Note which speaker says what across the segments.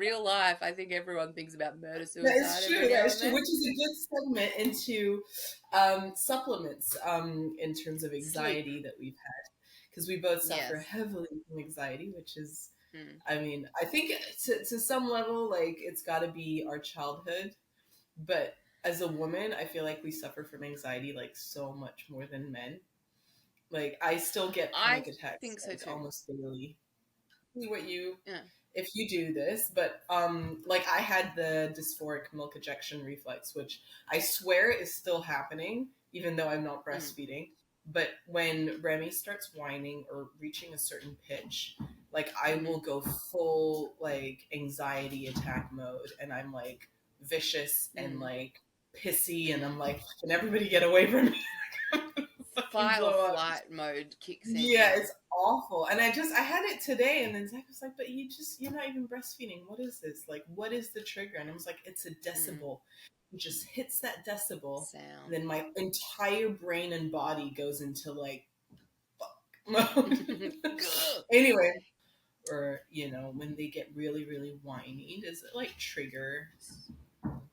Speaker 1: real life, I think everyone thinks about murder
Speaker 2: That is
Speaker 1: suicide every
Speaker 2: true. That
Speaker 1: now
Speaker 2: is
Speaker 1: and
Speaker 2: true.
Speaker 1: then.
Speaker 2: Which is a good segment into supplements in terms of
Speaker 1: Sleep.
Speaker 2: anxiety that we've had, because we both suffer
Speaker 1: Yes.
Speaker 2: heavily from anxiety, which is,
Speaker 1: Mm.
Speaker 2: I mean, I think to some level, like it's got to be our childhood, but as a woman, I feel like we suffer from anxiety like so much more than men. Like I still get
Speaker 1: I
Speaker 2: panic attacks
Speaker 1: think so
Speaker 2: like
Speaker 1: too.
Speaker 2: almost daily. What you
Speaker 1: Yeah.
Speaker 2: if you do this, but like I had the dysphoric milk ejection reflex, which I swear is still happening even though I'm not
Speaker 1: Mm.
Speaker 2: breastfeeding. But when Remy starts whining or reaching a certain pitch, like I
Speaker 1: Mm-hmm.
Speaker 2: will go full like anxiety attack mode, and I'm like vicious and
Speaker 1: Mm.
Speaker 2: like pissy, and I'm
Speaker 1: Mm.
Speaker 2: like, can everybody get away from me? Fucking
Speaker 1: Fight or
Speaker 2: blow up.
Speaker 1: flight mode kicks in.
Speaker 2: Yeah,
Speaker 1: Yeah.
Speaker 2: it's awful. And I had it today, and then Zach was like, "But you're not even breastfeeding. What is this? Like, what is the trigger?" And I was like, "It's a
Speaker 1: Mm.
Speaker 2: decibel. It just hits that decibel, and
Speaker 1: Sound.
Speaker 2: then my entire brain and body goes into like mode."
Speaker 1: Gah.
Speaker 2: Anyway, or when they get really, really whiny, does it like trigger?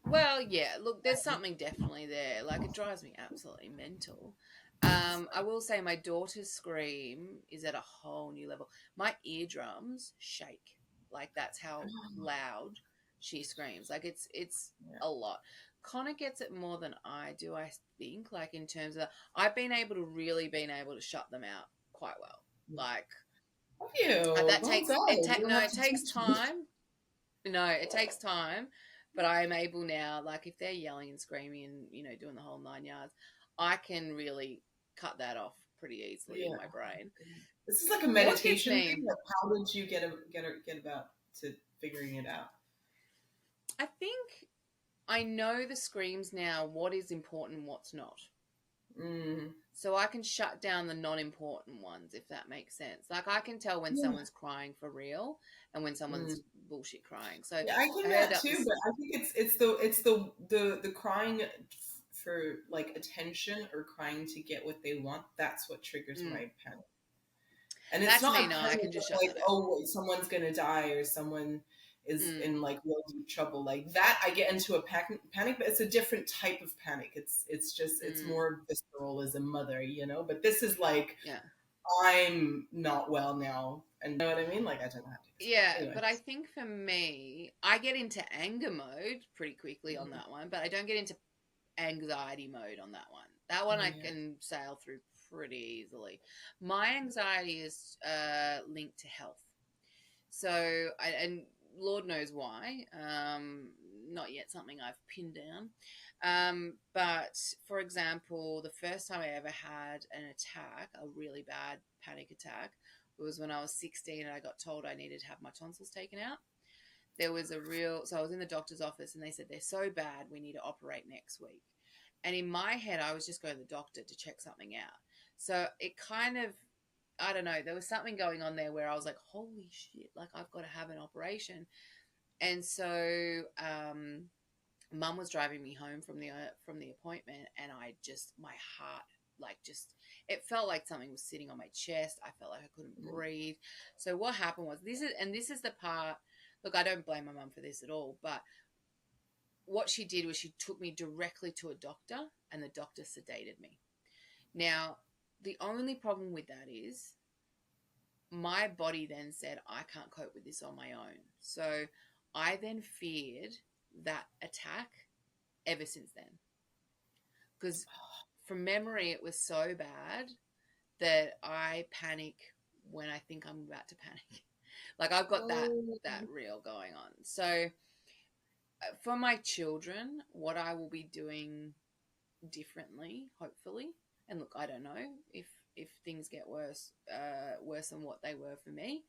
Speaker 1: Well, yeah, look, there's something definitely there. Like, it drives me absolutely mental. I will say my daughter's scream is at a whole new level. My eardrums shake. Like, that's how loud she screams. Like, it's
Speaker 2: Yeah.
Speaker 1: a lot. Connor gets it more than I do, I think, like in terms of I've been able to shut them out quite well. Like,
Speaker 2: Love you.
Speaker 1: that
Speaker 2: Well
Speaker 1: takes
Speaker 2: done.
Speaker 1: it
Speaker 2: You don't
Speaker 1: no,
Speaker 2: have
Speaker 1: it
Speaker 2: to
Speaker 1: takes
Speaker 2: teach me.
Speaker 1: time. No, it takes time, but I am able now, like if they're yelling and screaming and, doing the whole 9 yards, I can really cut that off pretty easily in
Speaker 2: Yeah.
Speaker 1: my brain.
Speaker 2: This is like a
Speaker 1: What gets
Speaker 2: meditation
Speaker 1: me,
Speaker 2: thing. Like, how did you get about to figuring it out?
Speaker 1: I think I know the screams now, what is important, what's not.
Speaker 2: Mm,
Speaker 1: So I can shut down the non-important ones, if that makes sense. Like I can tell when
Speaker 2: yeah.
Speaker 1: someone's crying for real and when
Speaker 2: Mm.
Speaker 1: someone's bullshit crying. So
Speaker 2: Yeah, I
Speaker 1: I
Speaker 2: can
Speaker 1: heard
Speaker 2: that
Speaker 1: up
Speaker 2: too,
Speaker 1: this.
Speaker 2: but I think it's the crying for like attention or crying to get what they want. That's what triggers
Speaker 1: Mm,
Speaker 2: my panic. And it's
Speaker 1: that's
Speaker 2: not
Speaker 1: me.
Speaker 2: a
Speaker 1: No,
Speaker 2: panic
Speaker 1: I can just
Speaker 2: of
Speaker 1: shut
Speaker 2: like,
Speaker 1: that out.
Speaker 2: oh, wait, someone's gonna die or someone is
Speaker 1: Mm,
Speaker 2: in like real deep trouble. Like that, I get into a panic, but it's a different type of panic. It's
Speaker 1: mm,
Speaker 2: more visceral as a mother, But this is like
Speaker 1: yeah.
Speaker 2: I'm not well now, and you know what I mean. Like I don't know how to explain.
Speaker 1: Yeah,
Speaker 2: Anyway,
Speaker 1: but I think for me, I get into anger mode pretty quickly on
Speaker 2: Mhm.
Speaker 1: that one, but I don't get into anxiety mode on that one. That one I
Speaker 2: Yeah.
Speaker 1: can sail through pretty easily. My anxiety is linked to health. So, and Lord knows why. Not yet something I've pinned down. But for example, the first time I ever had an attack, a really bad panic attack, was when I was 16 and I got told I needed to have my tonsils taken out. There was so I was in the doctor's office and they said, they're so bad, we need to operate next week. And in my head, I was just going to the doctor to check something out. So it kind of, I don't know, there was something going on there where I was like, holy shit, like I've got to have an operation. And so, mum was driving me home from the appointment, and I just my heart like just it felt like something was sitting on my chest. I felt like I couldn't
Speaker 2: Mhm.
Speaker 1: breathe. So what happened was this is the part. Look, I don't blame my mum for this at all, but what she did was she took me directly to a doctor, and the doctor sedated me. Now, the only problem with that is my body then said, I can't cope with this on my own. So I then feared that attack ever since then. Because from memory, it was so bad that I panic when I think I'm about to panic. Like I've got
Speaker 2: Oh,
Speaker 1: that real going on. So for my children, what I will be doing differently, hopefully. And look, I don't know if things get worse than what they were for me.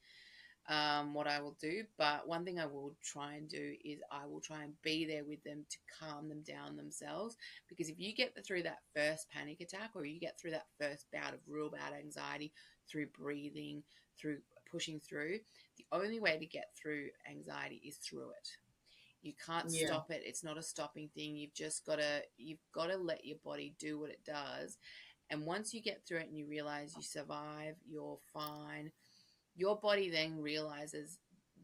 Speaker 1: What I will do. But one thing I will try and do is I will try and be there with them to calm them down themselves. Because if you get through that first panic attack or you get through that first bout of real bad anxiety through breathing, through pushing through, the only way to get through anxiety is through it. You can't
Speaker 2: yeah,
Speaker 1: stop it. It's not a stopping thing. You've got to let your body do what it does. And once you get through it and you realize you survive, you're fine, your body then realizes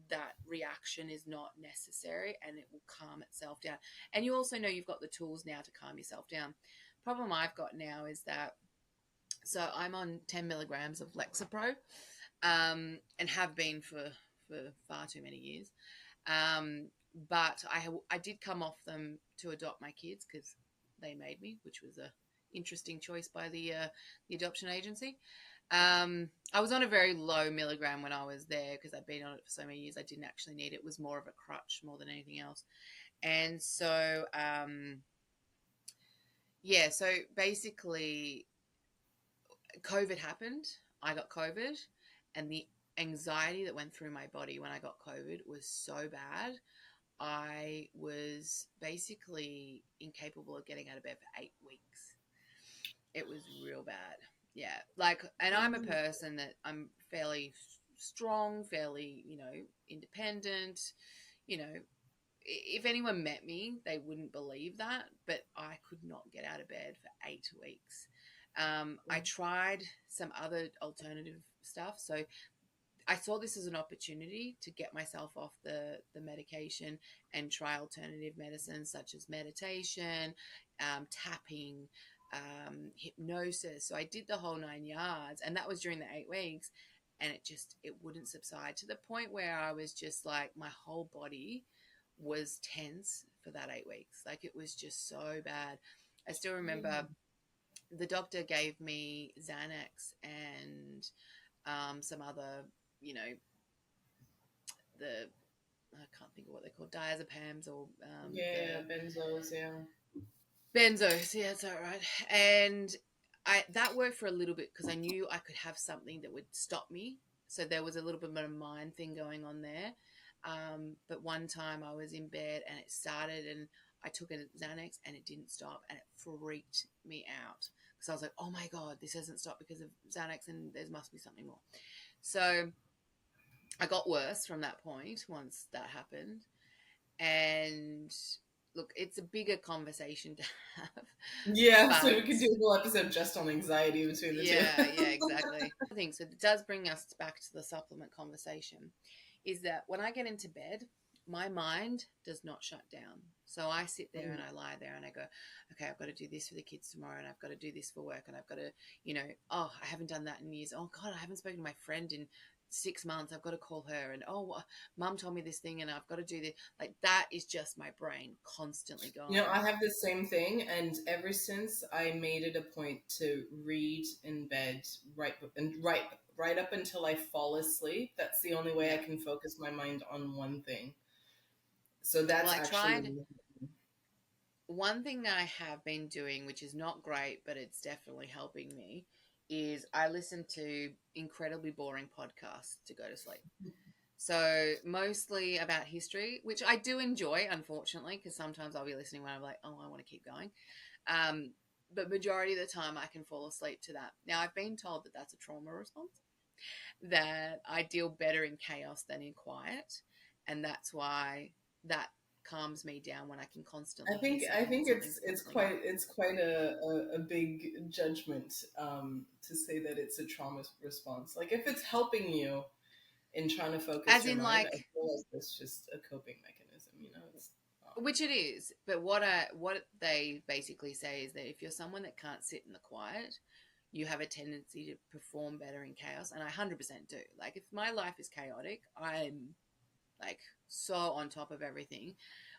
Speaker 1: that reaction is not necessary and it will calm itself down. And you also know you've got the tools now to calm yourself down. Problem I've got now is that, so I'm on 10 milligrams of Lexapro, and have been for far too many years. Um, but I did come off them to adopt my kids because they made me, which was a interesting choice by the adoption agency. I was on a very low milligram when I was there because I'd been on it for so many years. I didn't actually need it. It was more of a crutch more than anything else. And so, yeah, so basically, COVID happened. I got COVID, and the anxiety that went through my body when I got COVID was so bad. I was basically incapable of getting out of bed for 8 weeks. It was real bad. Yeah. Like, and I'm a person that I'm fairly strong, fairly, independent. You know, if anyone met me, they wouldn't believe that, but I could not get out of bed for 8 weeks. I tried some other alternative stuff. So I saw this as an opportunity to get myself off the medication and try alternative medicines such as meditation, tapping, hypnosis. So I did the whole 9 yards, and that was during the 8 weeks, and it wouldn't subside to the point where I was just like, my whole body was tense for that 8 weeks. Like, it was just so bad. I still remember the doctor gave me Xanax and some other, you know, the I can't think of what they're called, diazepams, or
Speaker 2: Yeah,
Speaker 1: the
Speaker 2: benzos, yeah.
Speaker 1: benzos. Yeah, that's all right. And that worked for a little bit because I knew I could have something that would stop me. So there was a little bit of a mind thing going on there. But one time I was in bed and it started, and I took a Xanax and it didn't stop, and it freaked me out because I was like, oh my God, this hasn't stopped because of Xanax, and there must be something more. So I got worse from that point once that happened. And look, it's a bigger conversation to have,
Speaker 2: Yeah, so we
Speaker 1: but
Speaker 2: could do a whole episode just on anxiety between the two.
Speaker 1: yeah, exactly. I think so. It does bring us back to the supplement conversation. Is that when I get into bed, my mind does not shut down. So I sit there and I lie there and I go, okay, I've got to do this for the kids tomorrow, and I've got to do this for work, and I've got to, oh, I haven't done that in years. Oh God, I haven't spoken to my friend in 6 months. I've got to call her, and oh, mum told me this thing, and I've got to do this. Like, that is just my brain constantly going.
Speaker 2: I have the same thing, and ever since I made it a point to read in bed, right up until I fall asleep. That's the only way I
Speaker 1: Yeah.
Speaker 2: can focus my mind on one thing. So
Speaker 1: Well,
Speaker 2: that's
Speaker 1: I
Speaker 2: actually
Speaker 1: tried. One thing I have been doing, which is not great, but it's definitely helping me, is I listen to incredibly boring podcasts to go to sleep. So mostly about history, which I do enjoy, unfortunately, because sometimes I'll be listening when I'm like, oh, I want to keep going. Um, but majority of the time, I can fall asleep to that. Now, I've been told that that's a trauma response, that I deal better in chaos than in quiet, and that's why that calms me down when I can
Speaker 2: I
Speaker 1: constantly hear
Speaker 2: think I
Speaker 1: something and
Speaker 2: think
Speaker 1: something's
Speaker 2: it's
Speaker 1: bubbling up.
Speaker 2: quite a big judgment to say that it's a trauma response. Like if it's helping you in trying to focus
Speaker 1: As
Speaker 2: your
Speaker 1: in,
Speaker 2: mind, I
Speaker 1: like,
Speaker 2: feel like it's just a coping mechanism. It's not.
Speaker 1: which it is, but what they basically say is that if you're someone that can't sit in the quiet, you have a tendency to perform better in chaos, and I 100% do. Like, if my life is chaotic, I'm like so on top of everything.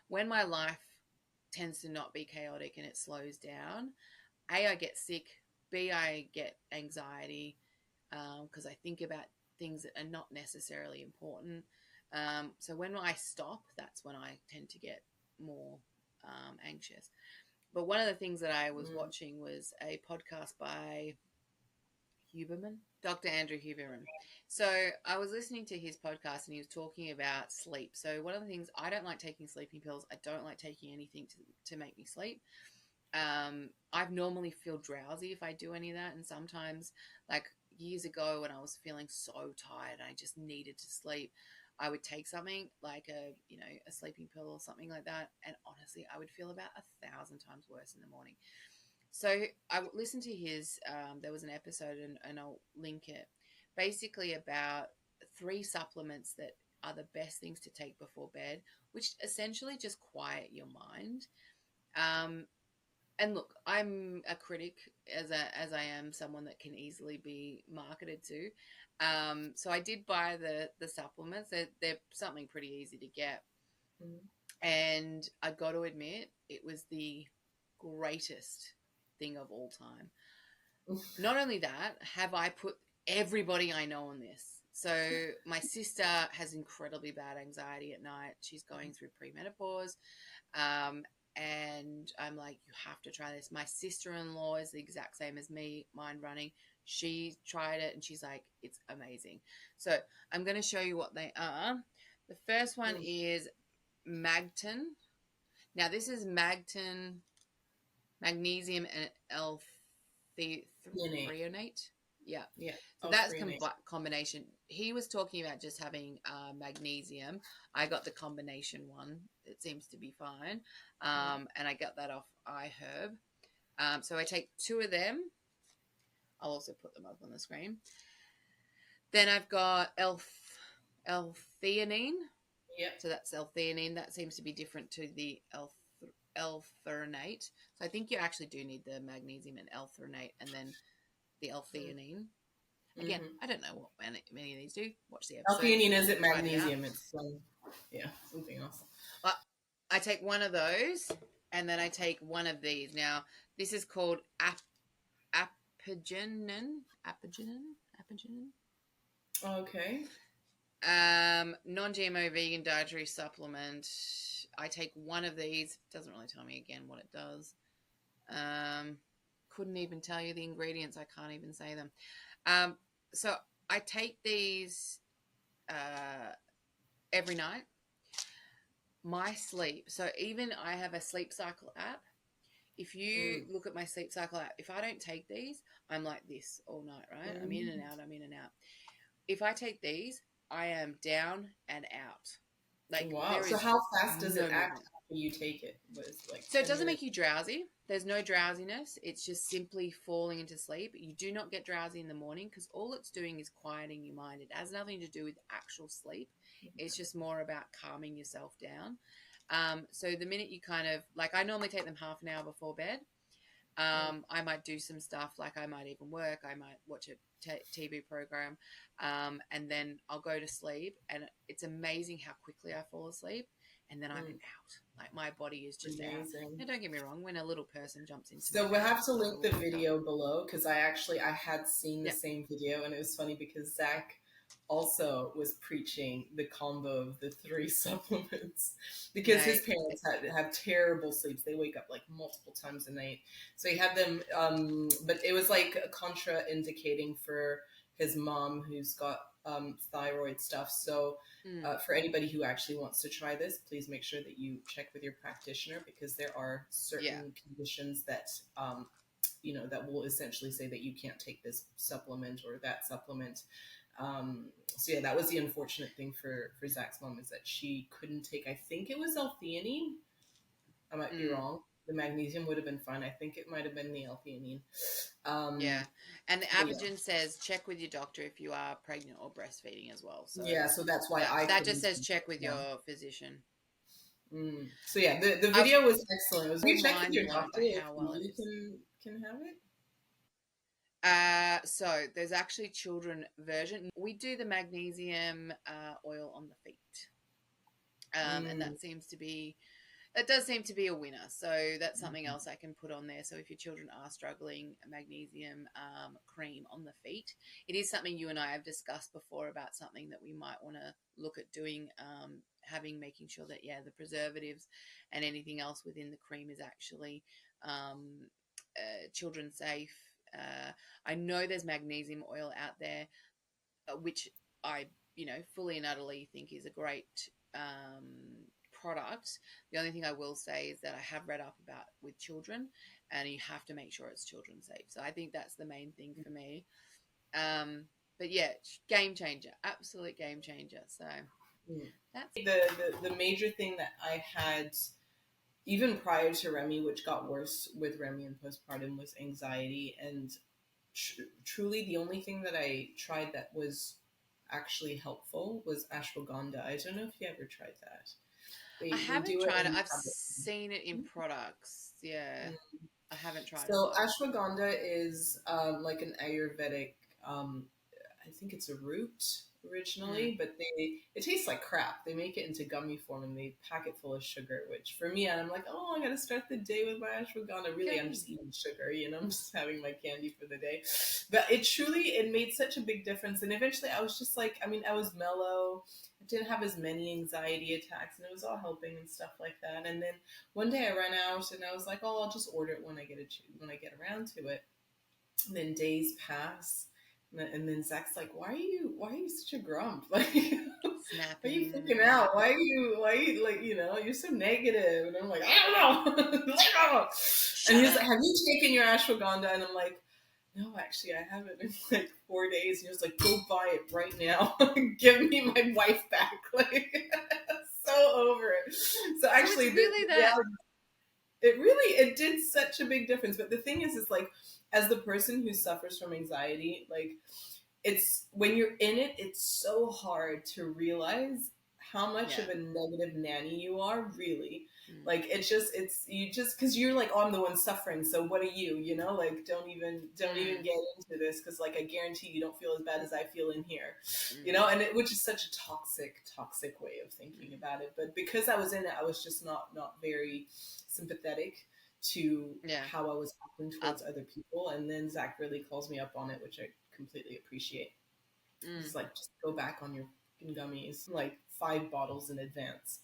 Speaker 1: When my life tends to not be chaotic and it slows down, A, I get sick, B, I get anxiety because I think about things that are not necessarily important. So when I stop, that's when I tend to get more anxious. But one of the things that I was
Speaker 2: Mm.
Speaker 1: watching was a podcast by Huberman, Dr. Andrew Huberman. So I was listening to his podcast and he was talking about sleep. So one of the things, I don't like taking sleeping pills. I don't like taking anything to make me sleep. I normally feel drowsy if I do any of that. And sometimes, like years ago when I was feeling so tired and I just needed to sleep, I would take something like a sleeping pill or something like that. And honestly, I would feel about 1,000 times worse in the morning. So I listened to his, there was an episode, and I'll link it, basically about 3 supplements that are the best things to take before bed, which essentially just quiet your mind. Um, and look, I'm a critic as I am someone that can easily be marketed to. So I did buy the supplements. They're something pretty easy to get,
Speaker 2: Mm.
Speaker 1: and I got to admit, it was the greatest thing of all time. Not only that, have I put everybody I know on this. So my sister has incredibly bad anxiety at night. She's going through premenopause. Um, and I'm like, you have to try this. My sister-in-law is the exact same as me, mind running. She tried it and she's like, it's amazing. So I'm going to show you what they are. The first one
Speaker 2: Mm.
Speaker 1: is Magton. Now this is Magton, magnesium and
Speaker 2: DNA.
Speaker 1: L-threonate. Yeah.
Speaker 2: Yeah.
Speaker 1: So
Speaker 2: Oh,
Speaker 1: that's
Speaker 2: threonate.
Speaker 1: combination. He was talking about just having magnesium. I got the combination one. It seems to be fine.
Speaker 2: Mm.
Speaker 1: And I got that off iHerb. So I take two of them. I'll also put them up on the screen. Then I've got L-theanine.
Speaker 2: Yep.
Speaker 1: So that's L-theanine. That seems to be different to the L-threonate. So I think you actually do need the magnesium and L-threonate and then the L-theanine. Again,
Speaker 2: Mm-hmm.
Speaker 1: I don't know what many of these do. Watch the episode.
Speaker 2: L-theanine isn't
Speaker 1: Find it out.
Speaker 2: magnesium. It's yeah, something else.
Speaker 1: But I take one of those, and then I take one of these. Now, this is called apigenin. Apigenin.
Speaker 2: Okay.
Speaker 1: Non-GMO vegan dietary supplement. I take one of these. Doesn't really tell me again what it does. Couldn't even tell you the ingredients. I can't even say them. So I take these every night. My sleep. So even I have a sleep cycle app. If you look at my sleep cycle app, if I don't take these, I'm like this all night, right? I'm in and out. I'm in and out. If I take these, I am down and out. Like
Speaker 2: Wow.
Speaker 1: there
Speaker 2: So
Speaker 1: is
Speaker 2: how fast does
Speaker 1: no
Speaker 2: it act
Speaker 1: movement.
Speaker 2: after you take it? What is it, like
Speaker 1: So it
Speaker 2: 10
Speaker 1: doesn't
Speaker 2: minutes?
Speaker 1: make you drowsy. There's no drowsiness. It's just simply falling into sleep. You do not get drowsy in the morning because all it's doing is quieting your mind. It has nothing to do with actual sleep. It's just more about calming yourself down. So the minute you kind of like, I normally take them half an hour before bed. I might do some stuff like I might even work. I might watch a TV program, and then I'll go to sleep. And it's amazing how quickly I fall asleep, and then I'm out. Like my body is just out.
Speaker 2: Amazing.
Speaker 1: Now, don't get me wrong. When a little person jumps into my
Speaker 2: So we'll
Speaker 1: bed,
Speaker 2: have to
Speaker 1: I
Speaker 2: link
Speaker 1: will
Speaker 2: the
Speaker 1: wake up.
Speaker 2: video below because I had seen the
Speaker 1: Yeah,
Speaker 2: same video and it was funny because Zach also was preaching the combo of the three supplements because his
Speaker 1: mate.
Speaker 2: parents have terrible sleeps. They wake up like multiple times a night. So he had them, but it was like contraindicating for his mom who's got thyroid stuff. So for anybody who actually wants to try this, please make sure that you check with your practitioner because there are
Speaker 1: Yeah,
Speaker 2: certain conditions that that will essentially say that you can't take this supplement or that supplement. So yeah, that was the unfortunate thing for Zach's mom is that she couldn't take. I think it was L-theanine. I might be wrong. The magnesium would have been fine. I think it might have been the L-theanine.
Speaker 1: yeah. And the
Speaker 2: Yeah.
Speaker 1: Apigen says check with your doctor if you are pregnant or breastfeeding as well. So
Speaker 2: Yeah, so that's why I
Speaker 1: that just
Speaker 2: couldn't.
Speaker 1: says check with
Speaker 2: Yeah.
Speaker 1: your physician.
Speaker 2: So yeah, the
Speaker 1: I've
Speaker 2: video was excellent. It was, you check with
Speaker 1: mind
Speaker 2: your
Speaker 1: blown
Speaker 2: doctor
Speaker 1: by
Speaker 2: if
Speaker 1: how well it
Speaker 2: you
Speaker 1: is.
Speaker 2: can have it.
Speaker 1: So there's actually children version. We do the magnesium oil on the feet, and that does seem to be a winner. So that's something else I can put on there. So if your children are struggling, a magnesium cream on the feet. It is something you and I have discussed before about something that we might want to look at doing, making sure that, the preservatives and anything else within the cream is actually children safe. I know there's magnesium oil out there, which I, fully and utterly think is a great product. The only thing I will say is that I have read up about with children, and you have to make sure it's children safe. So I think that's the main thing for me. But yeah, game changer, absolute game changer. So that's
Speaker 2: The major thing that I had even prior to Remy, which got worse with Remy and postpartum, was anxiety. And truly, the only thing that I tried that was actually helpful was ashwagandha. I don't know if you ever tried that.
Speaker 1: I
Speaker 2: They
Speaker 1: haven't
Speaker 2: do it
Speaker 1: tried it.
Speaker 2: in
Speaker 1: I've
Speaker 2: tablet.
Speaker 1: seen it in products. Yeah, I haven't tried it
Speaker 2: So
Speaker 1: though.
Speaker 2: ashwagandha is like an Ayurvedic. Um, I think it's a root
Speaker 1: Mm.
Speaker 2: originally, but it tastes like crap. They make it into gummy form and they pack it full of sugar. Which for me, I'm like, oh, I gotta start the day with my ashwagandha. Really, I'm
Speaker 1: Okay.
Speaker 2: just eating sugar. I'm just having my candy for the day. But it made such a big difference. And eventually, I was just like, I mean, I was mellow. I didn't have as many anxiety attacks, and it was all helping and stuff like that. And then one day I ran out, and I was like, "Oh, I'll just order it when when I get around to it." And then days pass, and then Zach's like, why are you such a grump? Like, why are you
Speaker 1: Snapping.
Speaker 2: freaking
Speaker 1: Yeah.
Speaker 2: out? Why are you like, you're so negative?" And I'm like, "I don't know." And
Speaker 1: Shut
Speaker 2: he's like,
Speaker 1: up.
Speaker 2: "Have you taken your ashwagandha?" And I'm like, "No, actually, I haven't in like 4 days." And he was like, "Go buy it right now. Give me my wife back." Like, so over it. So
Speaker 1: So it's
Speaker 2: actually,
Speaker 1: really
Speaker 2: the
Speaker 1: that.
Speaker 2: reality, it did such a big difference. But the thing is like, as the person who suffers from anxiety, like, it's when you're in it, it's so hard to realize how much
Speaker 1: Yeah.
Speaker 2: of a negative nanny you are, really.
Speaker 1: Mm.
Speaker 2: Like, it's you just because you're like, "Oh, I'm the one suffering, so what are you?" Like, don't even
Speaker 1: Mm.
Speaker 2: get into this, because like, I guarantee you don't feel as bad as I feel in here.
Speaker 1: Mm.
Speaker 2: And which is such a toxic way of thinking
Speaker 1: Mm.
Speaker 2: about it. But because I was in it, I was just not very sympathetic to
Speaker 1: Yeah.
Speaker 2: how I was acting
Speaker 1: I,
Speaker 2: towards other people. And then Zach really calls me up on it, which I completely appreciate.
Speaker 1: mm.
Speaker 2: He's like, "Just go back on your fucking gummies, like 5 bottles in advance."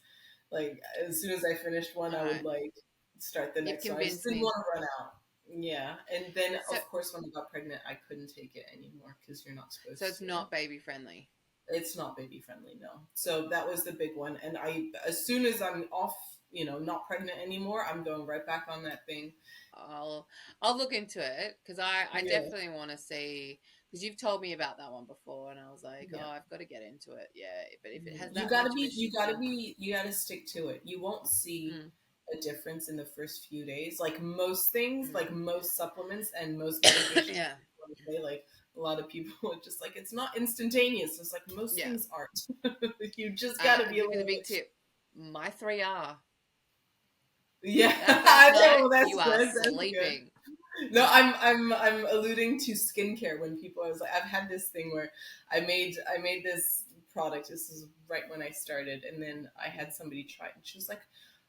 Speaker 2: Like, as soon as I finished one,
Speaker 1: All
Speaker 2: I would
Speaker 1: right.
Speaker 2: like start the
Speaker 1: You've
Speaker 2: next one. I just
Speaker 1: convinced
Speaker 2: didn't
Speaker 1: me.
Speaker 2: want to run out. Yeah. And then,
Speaker 1: So
Speaker 2: of course, when I got pregnant, I couldn't take it anymore because you're not
Speaker 1: so
Speaker 2: supposed
Speaker 1: it's
Speaker 2: to.
Speaker 1: not baby friendly.
Speaker 2: It's not baby friendly, no. So that was the big one. And as soon as I'm off, not pregnant anymore, I'm going right back on that thing.
Speaker 1: I'll I'll look into it because I
Speaker 2: Yeah.
Speaker 1: definitely want to see because you've told me about that one before and I was like, oh,
Speaker 2: Yeah.
Speaker 1: I've got to get into it. Yeah, but if it has
Speaker 2: You
Speaker 1: that
Speaker 2: gotta
Speaker 1: much of a
Speaker 2: be,
Speaker 1: shifting,
Speaker 2: you gotta stick to it. You won't see
Speaker 1: mm,
Speaker 2: a difference in the first few days. Like most things, like
Speaker 1: mm.
Speaker 2: most supplements and most medications,
Speaker 1: Yeah,
Speaker 2: like a lot of people are just like, it's not instantaneous. It's like most
Speaker 1: yeah.
Speaker 2: things aren't. You just gotta
Speaker 1: I'll
Speaker 2: be a
Speaker 1: give you the
Speaker 2: little
Speaker 1: big
Speaker 2: bit.
Speaker 1: tip. My 3R.
Speaker 2: Yeah,
Speaker 1: That first
Speaker 2: I
Speaker 1: night,
Speaker 2: know,
Speaker 1: you are
Speaker 2: that's good.
Speaker 1: sleeping.
Speaker 2: No, I'm alluding to skincare. When people, I was like, I've had this thing where I made this product. This is right when I started, and then I had somebody try it, and she was like,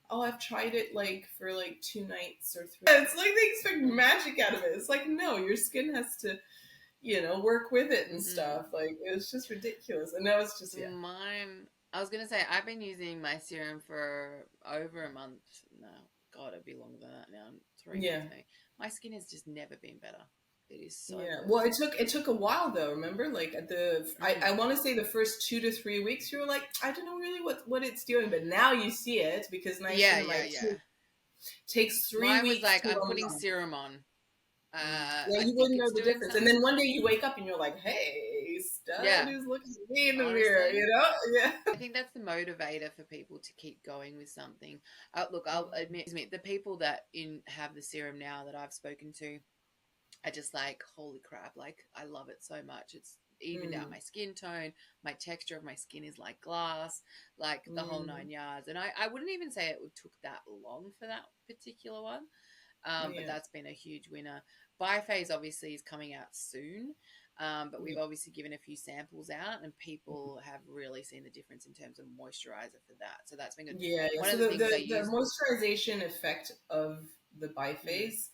Speaker 2: "Oh, I've tried it like for like 2 nights or 3." It's like they expect
Speaker 1: Mm,
Speaker 2: magic out of it. It's like, no, your skin has to, work with it and
Speaker 1: mm.
Speaker 2: stuff. Like, it was just ridiculous, and that was just, yeah,
Speaker 1: Mine, I was gonna say I've been using my serum for over a month now. God, it'd be longer than that now. 3 months
Speaker 2: yeah.
Speaker 1: maybe. My skin has just never been better. It is so
Speaker 2: Yeah.
Speaker 1: good.
Speaker 2: Well, it took a while though. Remember, like at I
Speaker 1: Mm.
Speaker 2: want to say the first 2 to 3 weeks, you were like, I don't know really what it's doing, but now you see it, because
Speaker 1: Yeah,
Speaker 2: niacinamide
Speaker 1: yeah, yeah.
Speaker 2: takes three
Speaker 1: Mine was
Speaker 2: weeks
Speaker 1: like
Speaker 2: to
Speaker 1: I'm
Speaker 2: a
Speaker 1: putting
Speaker 2: month.
Speaker 1: serum on.
Speaker 2: Yeah,
Speaker 1: I
Speaker 2: you
Speaker 1: think
Speaker 2: wouldn't know
Speaker 1: it's
Speaker 2: the
Speaker 1: doing
Speaker 2: difference, and
Speaker 1: something.
Speaker 2: then one day you wake up and you're like, "Hey, stud,
Speaker 1: Yeah,
Speaker 2: who's looking at me in the mirror?"
Speaker 1: honestly.
Speaker 2: Yeah.
Speaker 1: I think that's the motivator for people to keep going with something. Look, I'll admit, the people that have the serum now that I've spoken to, I just like, holy crap, like I love it so much. It's evened out
Speaker 2: Mm,
Speaker 1: my skin tone. My texture of my skin is like glass, like the whole
Speaker 2: mm,
Speaker 1: 9 yards. And I wouldn't even say it took that long for that particular one. But
Speaker 2: yeah.
Speaker 1: that's been a huge winner. Biphase obviously is coming out soon. But we've
Speaker 2: Yeah.
Speaker 1: obviously given a few samples out, and people have really seen the difference in terms of moisturizer for that. So that's been good.
Speaker 2: Yeah, yeah.
Speaker 1: One
Speaker 2: So
Speaker 1: of the things I
Speaker 2: the
Speaker 1: used.
Speaker 2: moisturization effect of the
Speaker 1: Mm,
Speaker 2: biphase,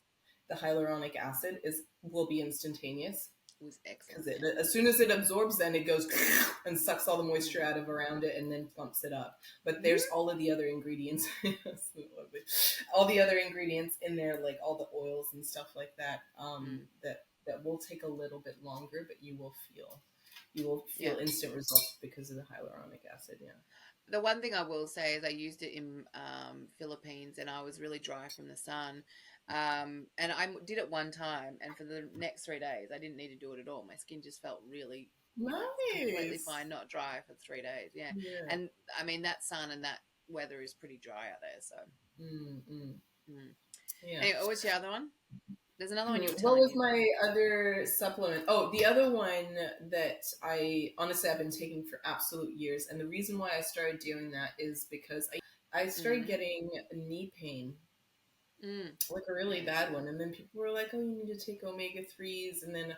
Speaker 2: the hyaluronic acid, is will be instantaneous,
Speaker 1: was
Speaker 2: because
Speaker 1: excellent. Yeah.
Speaker 2: as soon as it absorbs, then it goes and sucks all the moisture
Speaker 1: Mm.
Speaker 2: out of around it and then plumps it up. But
Speaker 1: Mm.
Speaker 2: there's all of the other ingredients, lovely, all the other ingredients in there, like all the oils and stuff like that,
Speaker 1: Mm.
Speaker 2: that will take a little bit longer, but you will
Speaker 1: Yeah.
Speaker 2: feel instant results because of the hyaluronic acid. Yeah.
Speaker 1: The one thing I will say is I used it in Philippines and I was really dry from the sun. And did it one time, and for the next 3 days, I didn't need to do it at all. My skin just felt really, completely
Speaker 2: Nice.
Speaker 1: fine, not dry for 3 days. Yeah.
Speaker 2: Yeah.
Speaker 1: And I mean, that sun and that weather is pretty dry out there. So,
Speaker 2: Mm, mm.
Speaker 1: mm.
Speaker 2: Yeah.
Speaker 1: Anyway, what's your other one? There's another one you were
Speaker 2: What
Speaker 1: telling
Speaker 2: was
Speaker 1: me about.
Speaker 2: my other supplement? Oh, the other one that I honestly I've been taking for absolute years, and the reason why I started doing that is because I started
Speaker 1: Mm.
Speaker 2: getting knee pain,
Speaker 1: Mm.
Speaker 2: like a really
Speaker 1: Yes.
Speaker 2: bad one, and then people were like, "Oh, you need to take omega 3s," and then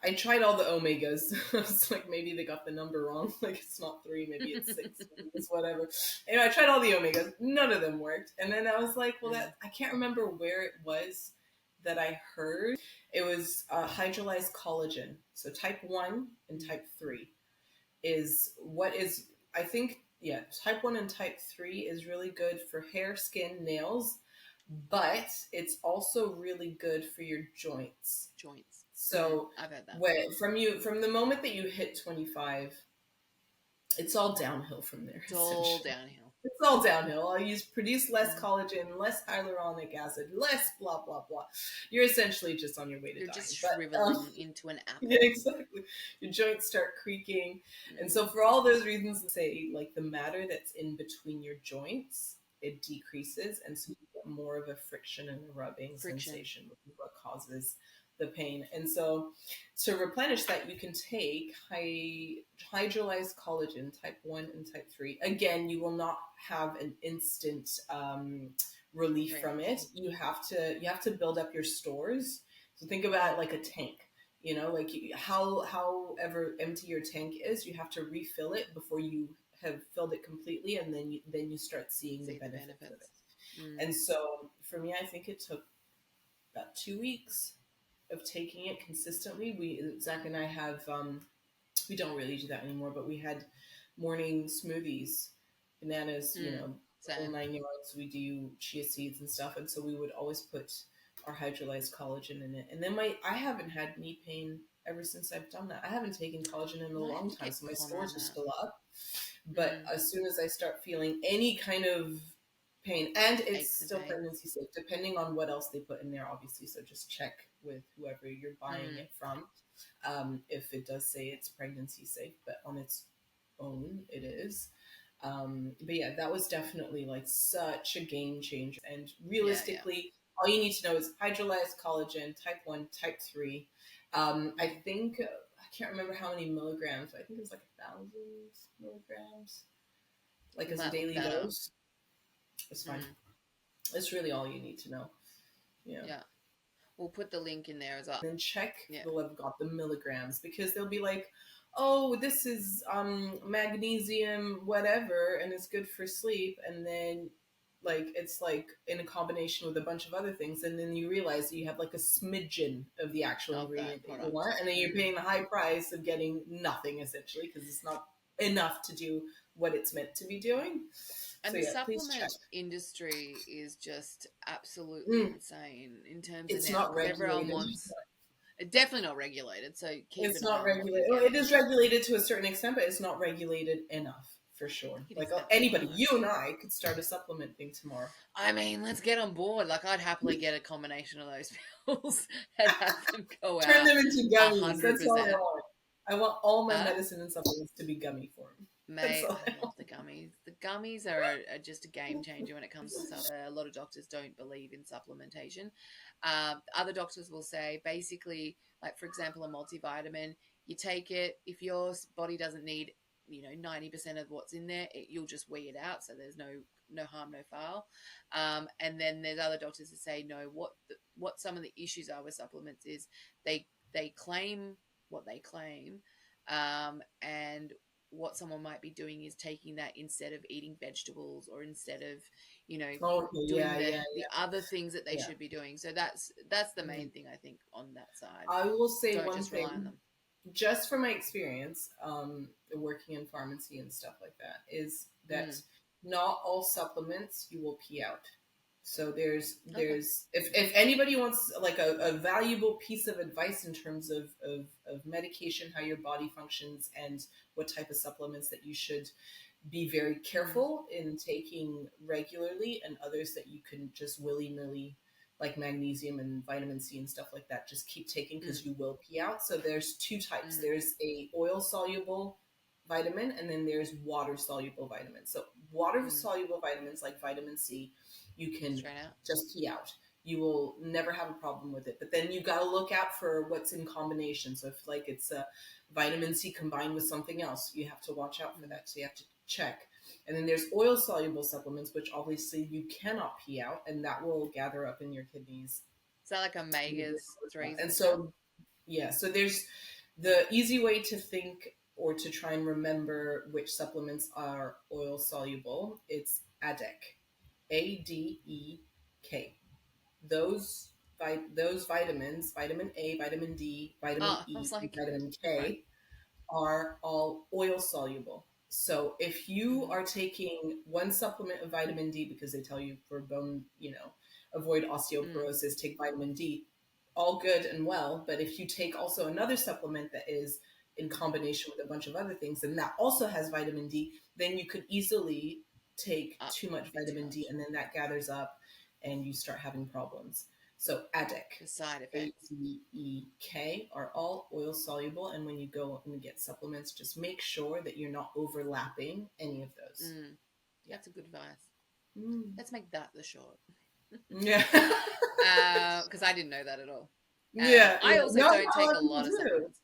Speaker 2: I tried all the omegas. I was like, maybe they got the number wrong. Like it's not three, maybe it's six, maybe it's whatever. Anyway, I tried all the omegas. None of them worked, and then I was like, well,
Speaker 1: Mm.
Speaker 2: that I can't remember where it was that I heard. It was hydrolyzed collagen. So type 1 and
Speaker 1: Mm.
Speaker 2: type 3 is what is, I think, yeah, type 1 and type 3 is really good for hair, skin, nails, but it's also really good for your joints.
Speaker 1: Joints. Mm.
Speaker 2: So
Speaker 1: I've heard that.
Speaker 2: from the moment that you hit 25, it's all downhill from there
Speaker 1: It's all
Speaker 2: essentially.
Speaker 1: downhill.
Speaker 2: It's all downhill. I'll use produce less
Speaker 1: Mm.
Speaker 2: collagen, less hyaluronic acid, less blah blah blah. You're essentially just on your way to
Speaker 1: You're just
Speaker 2: dying. But
Speaker 1: shriveling into an
Speaker 2: yeah,
Speaker 1: apple.
Speaker 2: exactly. Your joints start creaking. And
Speaker 1: Mm.
Speaker 2: so, for all those reasons, say like the matter that's in between your joints, it decreases. And so, you get more of a friction and a rubbing
Speaker 1: Friction.
Speaker 2: sensation, which is what causes the pain. And so, to replenish that, you can take hydrolyzed collagen, type 1 and type 3. Again, you will not have an instant relief from it.
Speaker 1: Reaction.
Speaker 2: You have to build up your stores. So think about it
Speaker 1: Mm.
Speaker 2: like a tank. Like however empty your tank is, you have to refill it before you have filled it completely, and then you start seeing the
Speaker 1: See the
Speaker 2: benefits of
Speaker 1: benefits.
Speaker 2: it.
Speaker 1: Mm.
Speaker 2: And so for me, I think it took about 2 weeks of taking it consistently. Zach and I have we don't really do that anymore, but we had morning smoothies, bananas,
Speaker 1: Mm.
Speaker 2: the whole
Speaker 1: Same.
Speaker 2: 9 yards. We do chia seeds and stuff, and so we would always put our hydrolyzed collagen in it. And then I haven't had knee pain ever since I've done that. I haven't taken collagen in a
Speaker 1: Might have
Speaker 2: long
Speaker 1: to
Speaker 2: time,
Speaker 1: get
Speaker 2: so my
Speaker 1: Connor on
Speaker 2: stores are
Speaker 1: that.
Speaker 2: still up. But
Speaker 1: Mm.
Speaker 2: as soon as I start feeling any kind of pain, and it's
Speaker 1: Aches and
Speaker 2: still
Speaker 1: pains.
Speaker 2: pregnancy safe, depending on what else they put in there, obviously. So just check with whoever you're buying
Speaker 1: Mm.
Speaker 2: it from, if it does say it's pregnancy safe, but on its own, it is. But yeah, that was definitely like such a game changer. And
Speaker 1: Yeah, yeah.
Speaker 2: realistically, all you need to know is hydrolyzed collagen, type 1, type 3. I
Speaker 1: Mm.
Speaker 2: think I can't remember how many milligrams. I think it was like 1,000 milligrams, like
Speaker 1: We
Speaker 2: as a
Speaker 1: might look
Speaker 2: daily
Speaker 1: that up.
Speaker 2: dose. It's fine.
Speaker 1: Mm.
Speaker 2: It's really all you need to know. Yeah.
Speaker 1: Yeah. We'll put the link in there as well.
Speaker 2: Then check
Speaker 1: Yeah.
Speaker 2: the level got the milligrams, because they'll be like, oh, this is magnesium whatever, and it's good for sleep, and then like it's like in a combination with a bunch of other things, and then you realize that you have like a smidgen of the actual
Speaker 1: Of that
Speaker 2: ingredient that you
Speaker 1: product.
Speaker 2: want, and then you're
Speaker 1: Mm.
Speaker 2: paying the high price of getting nothing essentially, because it's not enough to do what it's meant to be doing.
Speaker 1: And
Speaker 2: So
Speaker 1: the
Speaker 2: yeah, please check.
Speaker 1: supplement industry is just absolutely
Speaker 2: Mm,
Speaker 1: insane in terms of
Speaker 2: it's
Speaker 1: now
Speaker 2: not
Speaker 1: because everyone
Speaker 2: regulated.
Speaker 1: wants definitely not regulated. So keep
Speaker 2: It's
Speaker 1: an eye
Speaker 2: not
Speaker 1: on what you're
Speaker 2: regulated. Well, it
Speaker 1: getting.
Speaker 2: is regulated to a certain extent, but it's not regulated enough for
Speaker 1: I
Speaker 2: sure.
Speaker 1: think it
Speaker 2: Like
Speaker 1: is that
Speaker 2: anybody, you
Speaker 1: much.
Speaker 2: and I could start a supplement thing tomorrow.
Speaker 1: I mean, let's get on board. Like, I'd happily get a combination of those pills and have them go
Speaker 2: Turn
Speaker 1: out
Speaker 2: them into
Speaker 1: a
Speaker 2: gummies.
Speaker 1: hundred
Speaker 2: That's all I
Speaker 1: percent.
Speaker 2: want. I want all my
Speaker 1: Huh?
Speaker 2: medicine and supplements to be gummy form. That's
Speaker 1: Mate,
Speaker 2: all I
Speaker 1: I love
Speaker 2: want.
Speaker 1: the gummies. The gummies are just a game changer when it comes to stuff. A lot of doctors don't believe in supplementation. Other doctors will say basically, like for example, a multivitamin. You take it if your body doesn't need, 90% of what's in there, you'll just weigh it out. So there's no harm, no foul. And then there's other doctors that say no. What some of the issues are with supplements is they claim what they claim, and what someone might be doing is taking that instead of eating vegetables or instead of you know
Speaker 2: Okay,
Speaker 1: doing
Speaker 2: yeah,
Speaker 1: the
Speaker 2: yeah,
Speaker 1: the other things that they
Speaker 2: yeah,
Speaker 1: should be doing. So that's the
Speaker 2: yeah.
Speaker 1: main thing I think on that side.
Speaker 2: I will say
Speaker 1: Don't
Speaker 2: one
Speaker 1: just rely on
Speaker 2: thing,
Speaker 1: them.
Speaker 2: just from my experience, working in pharmacy and stuff like that, is that
Speaker 1: Mm,
Speaker 2: not all supplements you will pee out. So
Speaker 1: okay.
Speaker 2: there's if anybody wants like a valuable piece of advice in terms of medication, how your body functions, and what type of supplements that you should be very
Speaker 1: Mm,
Speaker 2: careful in taking regularly, and others that you can just willy-nilly, like magnesium and vitamin C and stuff like that, just keep taking
Speaker 1: mm,
Speaker 2: because you will pee out. So there's two types.
Speaker 1: mm,
Speaker 2: There's a oil soluble vitamin, and then there's water soluble vitamins. So water
Speaker 1: mm.
Speaker 2: soluble vitamins like vitamin C, you can
Speaker 1: Straight out.
Speaker 2: just pee out. you will never have a problem with it. But then you got to look out for what's in combination. So if like it's a vitamin C combined with something else, you have to watch out for
Speaker 1: Mm.
Speaker 2: that. So you have to check. And then there's oil soluble supplements, which obviously you cannot pee out, and that will gather up in your kidneys.
Speaker 1: Is that like omegas threes
Speaker 2: And
Speaker 1: and stuff?
Speaker 2: so, yeah, so there's the easy way to think or to try and remember which supplements are oil soluble. It's ADEK, ADEK. Those those vitamins, vitamin A, vitamin D, vitamin
Speaker 1: Oh, I
Speaker 2: E,
Speaker 1: was
Speaker 2: and
Speaker 1: like,
Speaker 2: vitamin
Speaker 1: right.
Speaker 2: K are all oil soluble. So if you
Speaker 1: Mm-hmm.
Speaker 2: are taking one supplement of vitamin D because they tell you for bone, avoid
Speaker 1: Mm.
Speaker 2: osteoporosis, take vitamin D, all good and well. But if you take also another supplement that is in combination with a bunch of other things and that also has vitamin D, then you could easily take
Speaker 1: Up
Speaker 2: too much
Speaker 1: a bit too
Speaker 2: vitamin D
Speaker 1: much.
Speaker 2: and then that gathers up and you start having problems. So
Speaker 1: The
Speaker 2: ADEK,
Speaker 1: side effects.
Speaker 2: ADEK, are all oil soluble. And when you go and get supplements, just make sure that you're not overlapping any of those.
Speaker 1: Mm.
Speaker 2: Yeah.
Speaker 1: That's a good advice.
Speaker 2: Mm.
Speaker 1: Let's make that the short.
Speaker 2: Yeah.
Speaker 1: Because I didn't know that at all.
Speaker 2: Yeah.
Speaker 1: I
Speaker 2: Yeah.
Speaker 1: also
Speaker 2: No, not
Speaker 1: don't
Speaker 2: a lot
Speaker 1: take a
Speaker 2: of people
Speaker 1: lot of
Speaker 2: do.
Speaker 1: supplements.